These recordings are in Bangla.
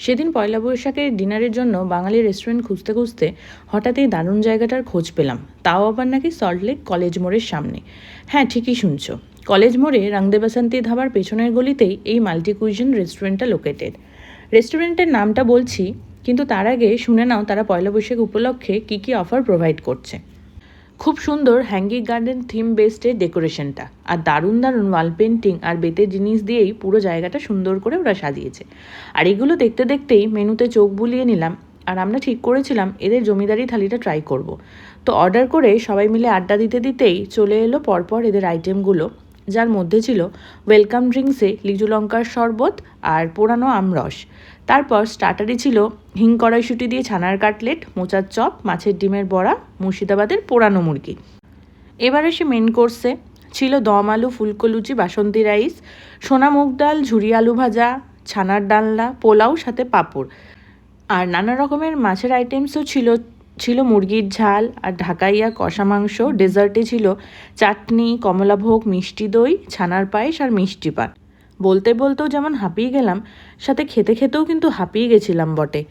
সেদিন পয়লা বৈশাখের ডিনারের জন্য বাঙালি রেস্টুরেন্ট খুঁজতে খুঁজতে হঠাৎই দারুণ জায়গাটার খোঁজ পেলাম, তাও আবার নাকি সল্টলেক কলেজ মোড়ের সামনে। হ্যাঁ, ঠিকই শুনছো, কলেজ মোড়ে রংদে বাসন্তী ধাবার পেছনের গলিতেই এই মাল্টি কুইজিন রেস্টুরেন্টটা লোকেটেড। রেস্টুরেন্টের নামটা বলছি, কিন্তু তার আগে শুনে নাও তারা পয়লা বৈশাখ উপলক্ষে কী কী অফার প্রোভাইড করছে। খুব সুন্দর হ্যাঙ্গিং গার্ডেন থিম বেসডের ডেকোরেশনটা, আর দারুণ দারুণ ওয়াল পেন্টিং আর বেতের জিনিস দিয়েই পুরো জায়গাটা সুন্দর করে ওরা সাজিয়েছে। আর এগুলো দেখতে দেখতেই মেনুতে চোখ বুলিয়ে নিলাম, আর আমরা ঠিক করেছিলাম এদের জমিদারি থালিটা ট্রাই করব। তো অর্ডার করে সবাই মিলে আড্ডা দিতে দিতেই চলে এলো পরপর এদের আইটেমগুলো, যার মধ্যে ছিল ওয়েলকাম ড্রিঙ্কসে লিচু লঙ্কার শরবত আর পোড়ানো আমরস। তারপর স্টার্টারে ছিল হিং কড়াইশুঁটি দিয়ে ছানার কাটলেট, মোচার চপ, মাছের ডিমের বড়া, মুর্শিদাবাদের পোড়ানো মুরগি। এবারে সে মেন কোর্সে ছিল দম আলু, ফুলকো লুচি, বাসন্তী রাইস, সোনা মুগ ডাল, ঝুরি আলু ভাজা, ছানার ডালনা, পোলাও সাথে পাঁপড়। আর নানা রকমের মাছের আইটেমসও ছিল, ছিল মুরগির ঝাল আর ঢাকাইয়া কষা মাংস। ডেজার্টে ছিল চাটনি, কমলাভোগ, মিষ্টি দই, ছানার পায়েস আর মিষ্টি পান। বলতে বলতেও যেমন হাঁপিয়ে গেলাম, সাথে খেতে খেতেও কিন্তু হাঁপিয়ে গেছিলাম বটে।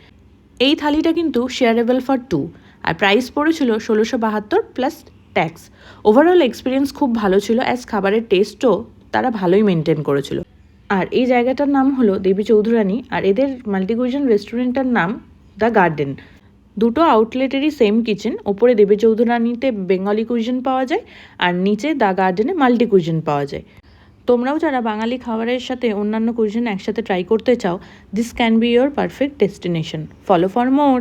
এই থালিটা কিন্তু শেয়ারেবল ফর 2, আর প্রাইস পড়েছিল 1672 প্লাস ট্যাক্স। ওভারঅল এক্সপিরিয়েন্স খুব ভালো ছিল, অ্যাজ খাবারের টেস্টও তারা ভালোই মেনটেন করেছিল। আর এই জায়গাটার নাম হলো দেবী চৌধুরানী, আর এদের মাল্টি কুইজিন রেস্টুরেন্টের নাম দ্য গার্ডেন। দুটো আউটলেটেরই সেম কিচেন, ওপরে দেবী চৌধুরানীতে বেঙ্গলি কুইজিন পাওয়া যায় আর নিচে দ্য গার্ডেনে মাল্টি কুইজিন পাওয়া যায়। তোমরাও যারা বাঙালি খাবারের সাথে অন্যান্য কুইজিন একসাথে ট্রাই করতে চাও, this can be your perfect destination. Follow for more.